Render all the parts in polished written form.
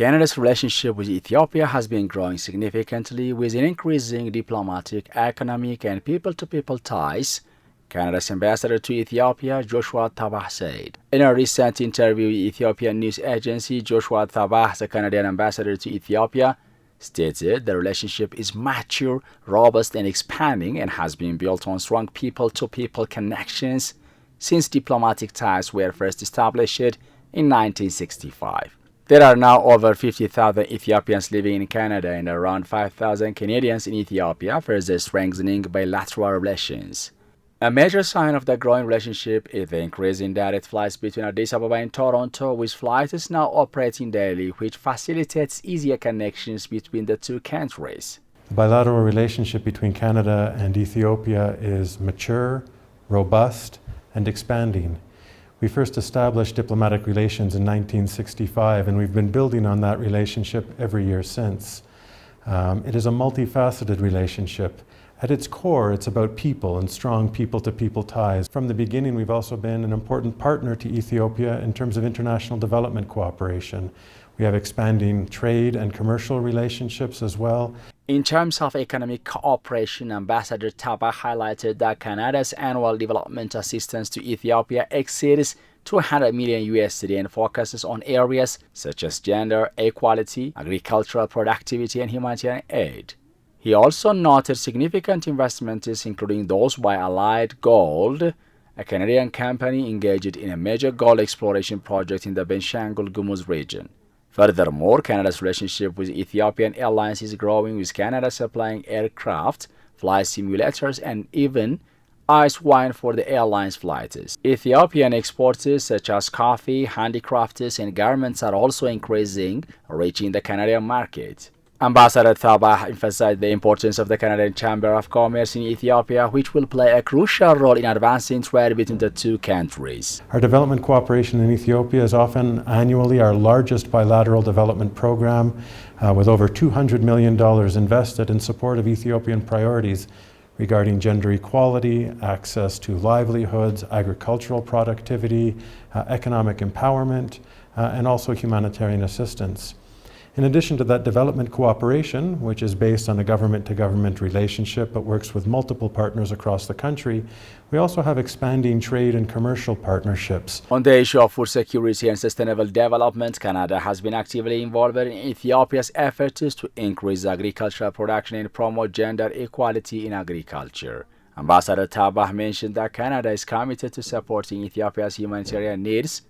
Canada's relationship with Ethiopia has been growing significantly with increasing diplomatic, economic, and people-to-people ties, Canada's ambassador to Ethiopia, Joshua Tabah, said. In a recent interview with Ethiopian news agency, Joshua Tabah, the Canadian ambassador to Ethiopia, stated the relationship is mature, robust, and expanding and has been built on strong people-to-people connections since diplomatic ties were first established in 1965. There are now over 50,000 Ethiopians living in Canada and around 5,000 Canadians in Ethiopia, further strengthening bilateral relations. A major sign of the growing relationship is the increase in direct flights between Addis Ababa and Toronto, with flights now operating daily, which facilitates easier connections between the two countries. The bilateral relationship between Canada and Ethiopia is mature, robust, and expanding. We first established diplomatic relations in 1965, and we've been building on that relationship every year since. It is a multifaceted relationship. At its core, it's about people and strong people-to-people ties. From the beginning, we've also been an important partner to Ethiopia in terms of international development cooperation. We have expanding trade and commercial relationships as well. In terms of economic cooperation, Ambassador Tabah highlighted that Canada's annual development assistance to Ethiopia exceeds $200 million USD and focuses on areas such as gender equality, agricultural productivity, and humanitarian aid. He also noted significant investments, including those by Allied Gold, a Canadian company engaged in a major gold exploration project in the Benshangul Gumuz region. Furthermore, Canada's relationship with Ethiopian Airlines is growing, with Canada supplying aircraft, flight simulators, and even ice wine for the airline's flights. Ethiopian exports such as coffee, handicrafts, and garments are also increasing, reaching the Canadian market. Ambassador Tabah emphasized the importance of the Canadian Chamber of Commerce in Ethiopia, which will play a crucial role in advancing trade between the two countries. Our development cooperation in Ethiopia is often annually our largest bilateral development program, with over $200 million invested in support of Ethiopian priorities regarding gender equality, access to livelihoods, agricultural productivity, economic empowerment, and also humanitarian assistance. In addition to that development cooperation, which is based on a government-to-government relationship but works with multiple partners across the country, we also have expanding trade and commercial partnerships. On the issue of food security and sustainable development, Canada has been actively involved in Ethiopia's efforts to increase agricultural production and promote gender equality in agriculture. Ambassador Tabah mentioned that Canada is committed to supporting Ethiopia's humanitarian needs,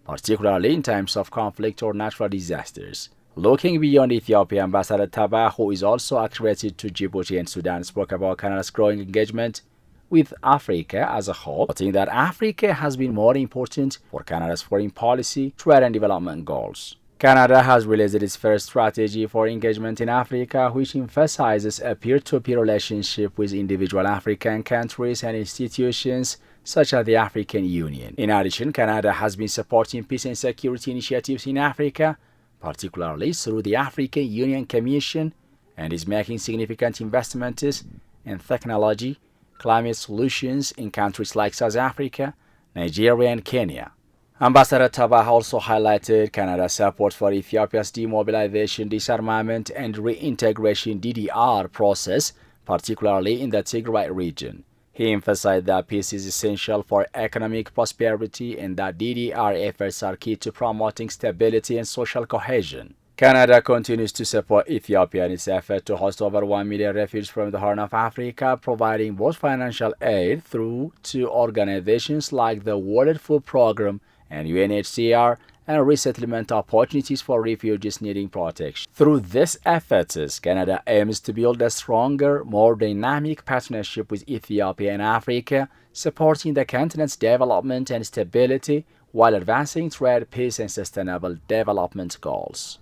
particularly in times of conflict or natural disasters. Looking beyond Ethiopia, Ambassador Tabah, who is also accredited to Djibouti and Sudan, spoke about Canada's growing engagement with Africa as a whole, noting that Africa has been more important for Canada's foreign policy, trade, and development goals. Canada has released its first strategy for engagement in Africa, which emphasizes a peer-to-peer relationship with individual African countries and institutions such as the African Union. In addition, Canada has been supporting peace and security initiatives in Africa, particularly through the African Union Commission, and is making significant investments in technology, climate solutions in countries like South Africa, Nigeria, and Kenya. Ambassador Tabah also highlighted Canada's support for Ethiopia's demobilization, disarmament, and reintegration (DDR) process, particularly in the Tigray region. He emphasized that peace is essential for economic prosperity and that DDR efforts are key to promoting stability and social cohesion. Canada continues to support Ethiopia in its effort to host over 1 million refugees from the Horn of Africa, providing both financial aid through to organizations like the World Food Programme and UNHCR, and resettlement opportunities for refugees needing protection. Through these efforts, Canada aims to build a stronger, more dynamic partnership with Ethiopia and Africa, supporting the continent's development and stability while advancing trade, peace, and sustainable development goals.